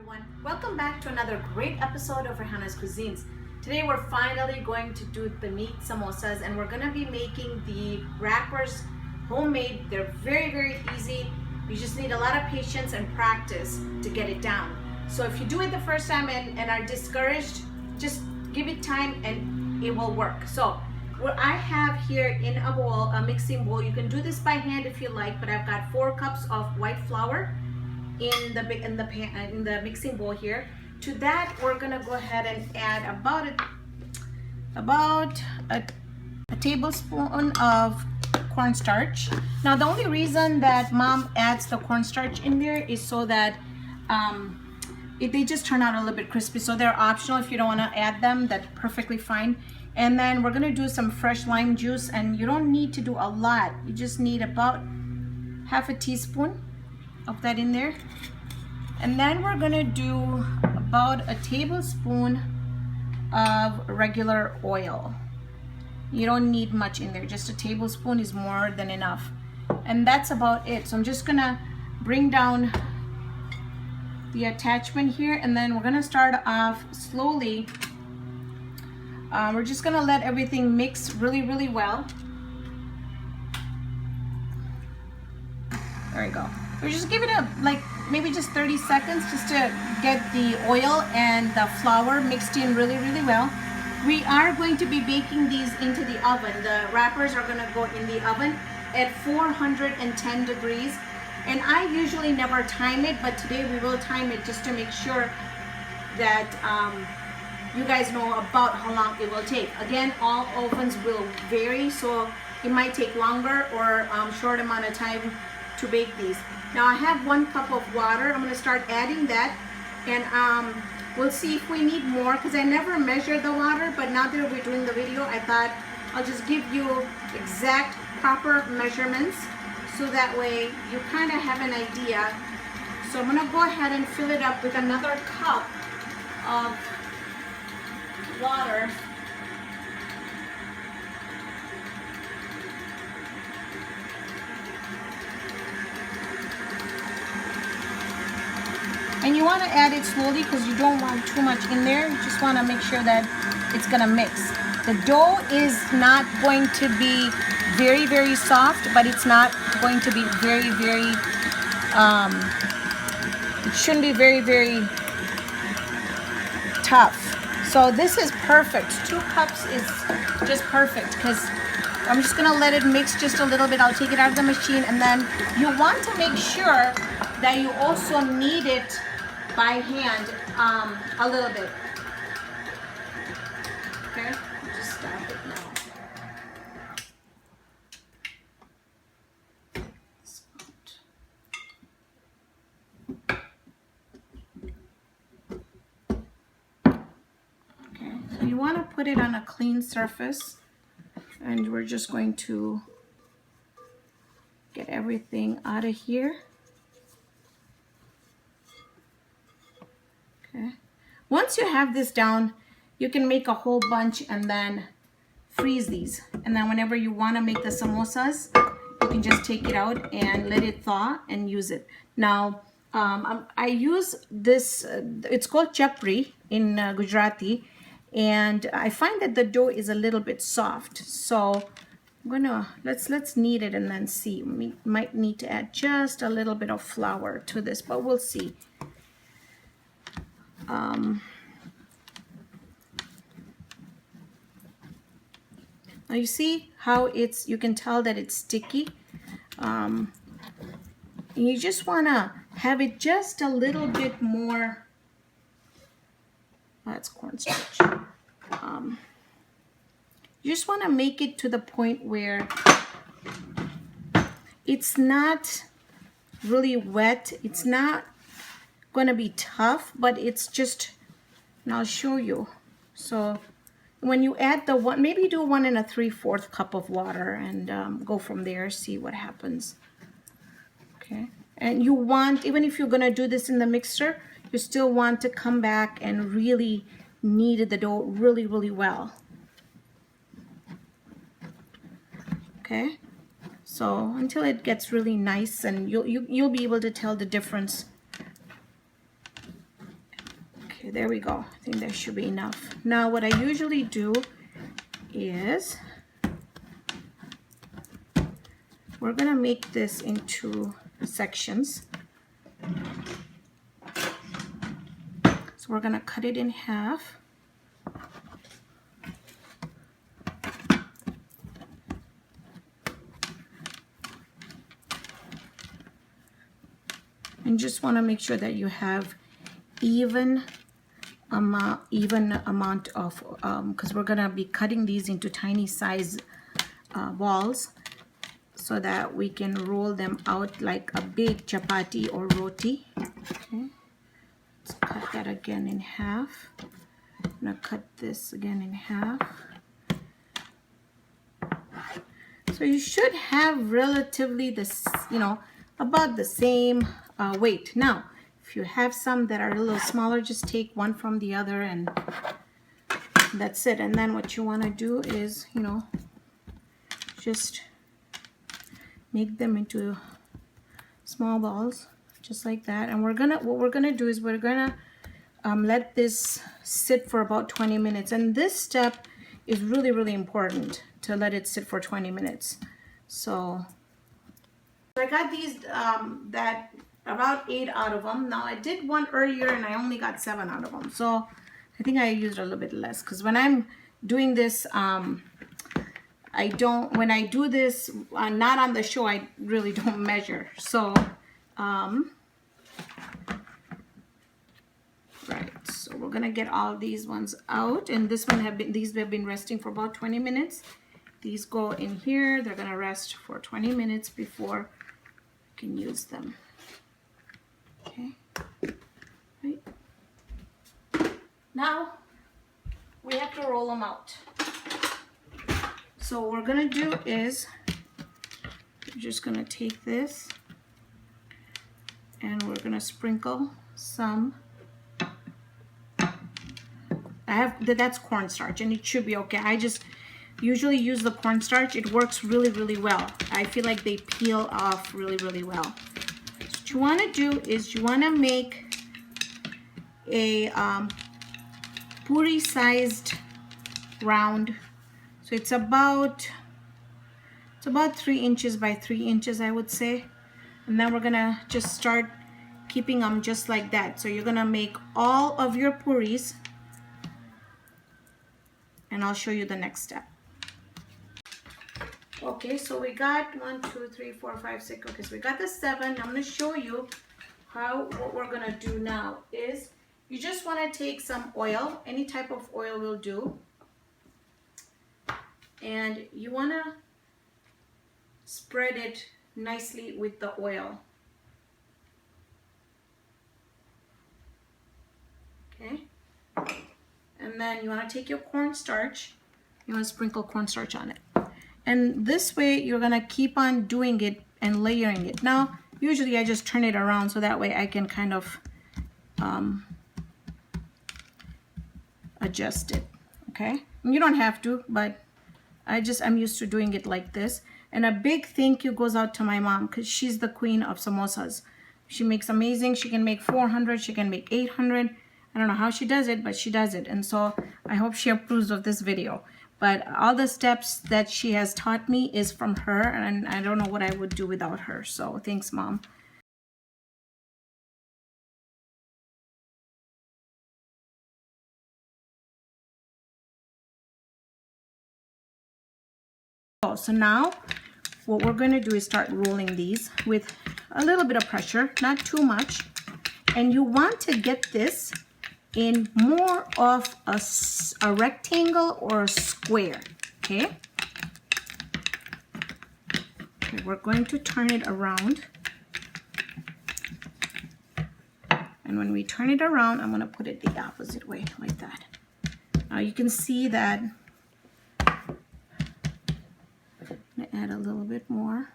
everyone. Welcome back to another great episode of Raihana's Cuisines. Today we're finally going to do the meat samosas and we're going to be making the wrappers homemade. They're very easy. You just need a lot of patience and practice to get it down. So if you do it the first time and are discouraged, just give it time and it will work. So what I have here in a bowl, a mixing bowl, you can do this by hand if you like, but I've got 4 cups of white flour in the mixing bowl here. To that we're gonna go ahead and add about a tablespoon of cornstarch. Now the only reason that mom adds the cornstarch in there is so that they just turn out a little bit crispy, so they're optional. If you don't want to add them, that's perfectly fine. And then we're gonna do some fresh lime juice, and you don't need to do a lot. You just need about half a teaspoon of that in there. And then we're gonna do about a tablespoon of regular oil. You don't need much in there, just a tablespoon is more than enough. And that's about it. So I'm just gonna bring down the attachment here, and then we're gonna start off slowly. We're just gonna let everything mix really well. There we go. We're just give it like maybe just 30 seconds just to get the oil and the flour mixed in really well. We are going to be baking these into the oven. The wrappers are going to go in the oven at 410 degrees. And I usually never time it, but today we will time it just to make sure that you guys know about how long it will take. Again, all ovens will vary, so it might take longer or short amount of time to bake these. Now I have 1 cup of water. I'm going to start adding that, and we'll see if we need more, because I never measure the water, but now that we're doing the video, I thought I'll just give you exact proper measurements so that way you kind of have an idea. So I'm going to go ahead and fill it up with another cup of water. And you want to add it slowly because you don't want too much in there. You just want to make sure that it's going to mix. The dough is not going to be very soft, but it's not going to be very it shouldn't be very tough. So this is perfect. 2 cups is just perfect, because I'm just going to let it mix just a little bit. I'll take it out of the machine, and then you want to make sure that you also knead it by hand a little bit. Okay, just stop it now. Okay, so you want to put it on a clean surface, and we're just going to get everything out of here. Okay. Once you have this down, you can make a whole bunch and then freeze these. And then whenever you want to make the samosas, you can just take it out and let it thaw and use it. Now, I use this, it's called chapris in Gujarati, and I find that the dough is a little bit soft. So I'm gonna, let's knead it and then see. We might need to add just a little bit of flour to this, but we'll see. Now you see how you can tell that it's sticky. And you just want to have it just a little bit more. That's cornstarch. You just want to make it to the point where it's not really wet. It's not going to be tough, but it's just, and I'll show you. So when you add the one, maybe do 1 3/4 cup of water and go from there, see what happens. Okay, and you want, even if you're going to do this in the mixer, you still want to come back and really knead the dough really well. Okay, so until it gets really nice, and you'll be able to tell the difference Okay, there we go. I think that should be enough. Now what I usually do is we're gonna make this into sections. So we're gonna cut it in half. And just want to make sure that you have even amount of because we're gonna be cutting these into tiny size balls so that we can roll them out like a big chapati or roti. Okay, let's cut that again in half. I'm gonna cut this again in half. So you should have relatively this, you know, about the same weight. Now, if you have some that are a little smaller, just take one from the other and that's it. And then what you want to do is, you know, just make them into small balls, just like that. And what we're gonna do is we're gonna let this sit for about 20 minutes. And this step is really, really important, to let it sit for 20 minutes. So I got these that about 8 out of them. Now I did one earlier and I only got 7 out of them. So I think I used a little bit less, because when I'm doing this, when I do this not on the show, I really don't measure. So right, so we're gonna get all these ones out, and these have been resting for about 20 minutes. These go in here, they're gonna rest for 20 minutes before we can use them. Okay, right. Now we have to roll them out. So what we're gonna do is we're just gonna take this and we're gonna sprinkle some. That's cornstarch, and it should be okay. I just usually use the cornstarch. It works really, really well. I feel like they peel off really, really well. So what you want to do is you want to make a puri sized round. So it's about 3 inches by 3 inches, I would say. And then we're gonna just start keeping them just like that. So you're gonna make all of your puris, and I'll show you the next step. Okay, so we got 1, 2, 3, 4, 5, 6. Okay, so we got the 7. I'm gonna show you what we're gonna do now is you just wanna take some oil, any type of oil will do, and you wanna spread it nicely with the oil. Okay, and then you want to take your cornstarch, you want to sprinkle cornstarch on it, and this way you're gonna keep on doing it and layering it. Now usually I just turn it around so that way I can kind of adjust it. Okay, and you don't have to, but I'm used to doing it like this. And a big thank you goes out to my mom, because she's the queen of samosas. She makes amazing. She can make 400, she can make 800. I don't know how she does it, but she does it. And so I hope she approves of this video. But all the steps that she has taught me is from her, and I don't know what I would do without her. So thanks, Mom. So now what we're going to do is start rolling these with a little bit of pressure, not too much. And you want to get this in more of a rectangle or a square. Okay, we're going to turn it around, and when we turn it around, I'm going to put it the opposite way, like that. Now you can see that I'm going to add a little bit more.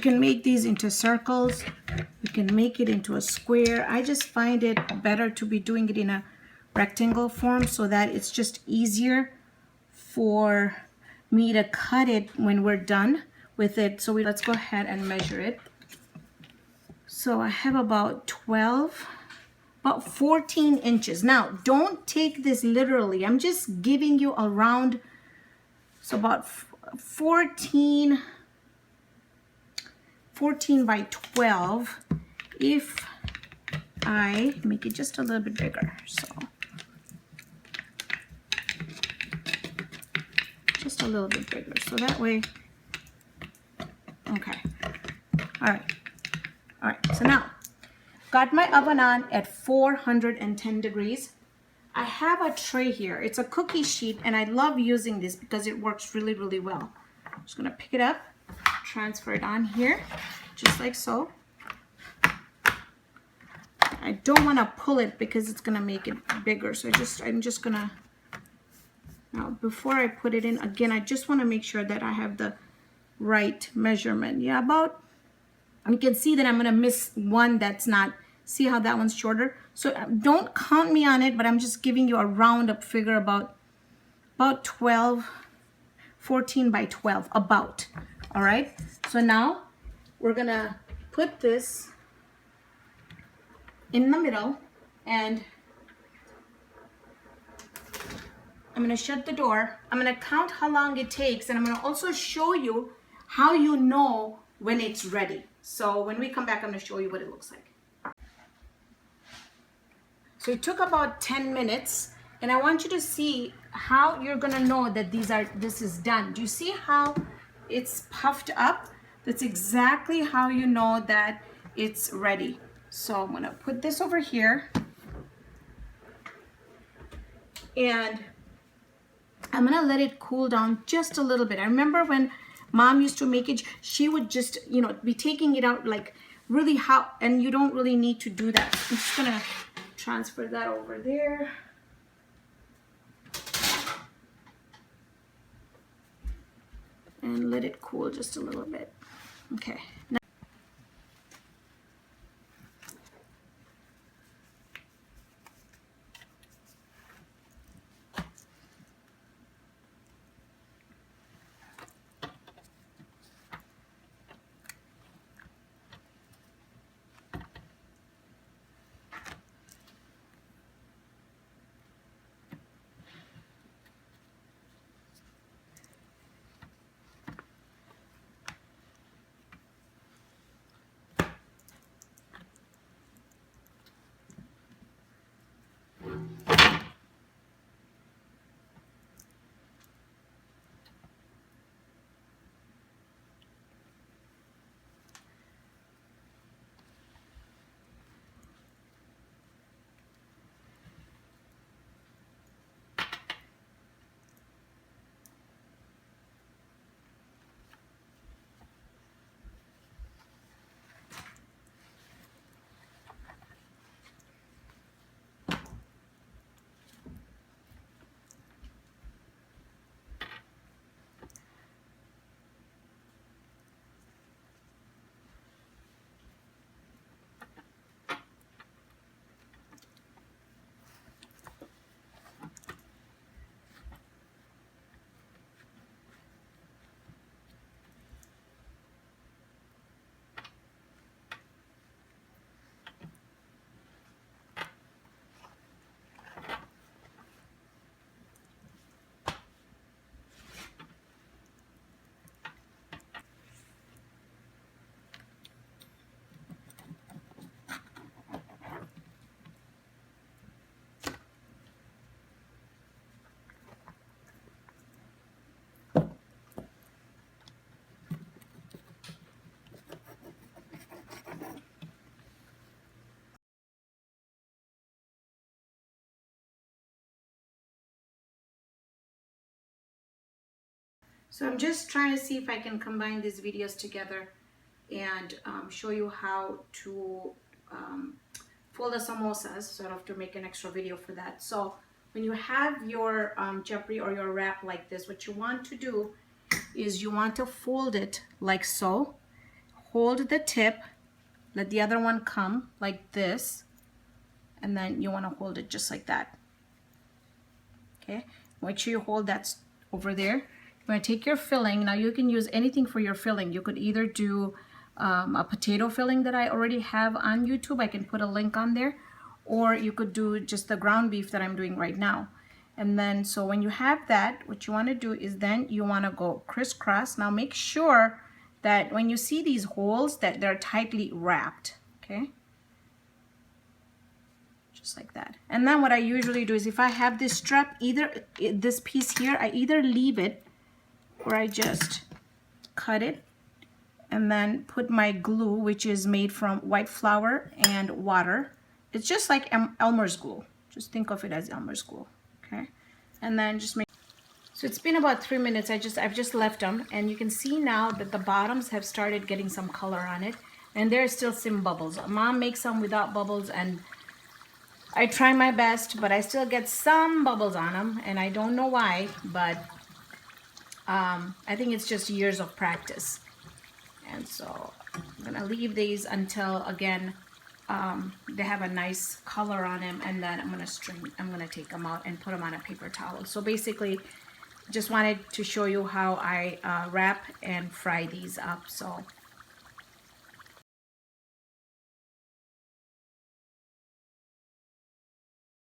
can make these into circles. You can make it into a square. I just find it better to be doing it in a rectangle form so that it's just easier for me to cut it when we're done with it. So let's go ahead and measure it. So I have about 14 inches. Now, don't take this literally. I'm just giving you a round. So about 14 by 12 if I make it just a little bit bigger. So just a little bit bigger. So that way, okay. All right, so now, got my oven on at 410 degrees. I have a tray here. It's a cookie sheet, and I love using this because it works really, really well. I'm just gonna pick it up, transfer it on here, just like so. I don't wanna pull it because it's gonna make it bigger. So I'm just gonna, now before I put it in, again, I just wanna make sure that I have the right measurement. Yeah, about, you can see that I'm gonna miss one that's not, see how that one's shorter? So don't count me on it, but I'm just giving you a roundup figure about 12, 14 by 12, about. All right, so now we're gonna put this in the middle, and I'm gonna shut the door. I'm gonna count how long it takes, and I'm gonna also show you how you know when it's ready. So when we come back, I'm gonna show you what it looks like. So it took about 10 minutes, and I want you to see how you're gonna know that this is done. Do you see how it's puffed up? That's exactly how you know that it's ready. So I'm gonna put this over here, and I'm gonna let it cool down just a little bit. I remember when Mom used to make it, she would just, be taking it out like really hot, and you don't really need to do that. I'm just gonna transfer that over there. And let it cool just a little bit. Okay. Now, so I'm just trying to see if I can combine these videos together and show you how to fold the samosas, sort of to make an extra video for that. So when you have your chapri or your wrap like this, what you want to do is you want to fold it like so, hold the tip, let the other one come like this, and then you want to hold it just like that. Okay, make sure you hold that over there. You're going to take your filling. Now you can use anything for your filling. You could either do a potato filling that I already have on YouTube. I can put a link on there, or you could do just the ground beef that I'm doing right now. And then so when you have that, what you want to do is then you want to go crisscross. Now make sure that when you see these holes that they're tightly wrapped. Okay, just like that. And then what I usually do is if I have this strap, either this piece here, I either leave it or I just cut it and then put my glue, which is made from white flour and water. It's just like Elmer's glue. Just think of it as Elmer's glue. Okay, and then just make. So it's been about 3 minutes. I've just left them, and you can see now that the bottoms have started getting some color on it, and there's still some bubbles. Mom makes some without bubbles, and I try my best, but I still get some bubbles on them, and I don't know why, but I think it's just years of practice. And so I'm gonna leave these until again they have a nice color on them, and then I'm gonna take them out and put them on a paper towel. So basically, just wanted to show you how I wrap and fry these up. So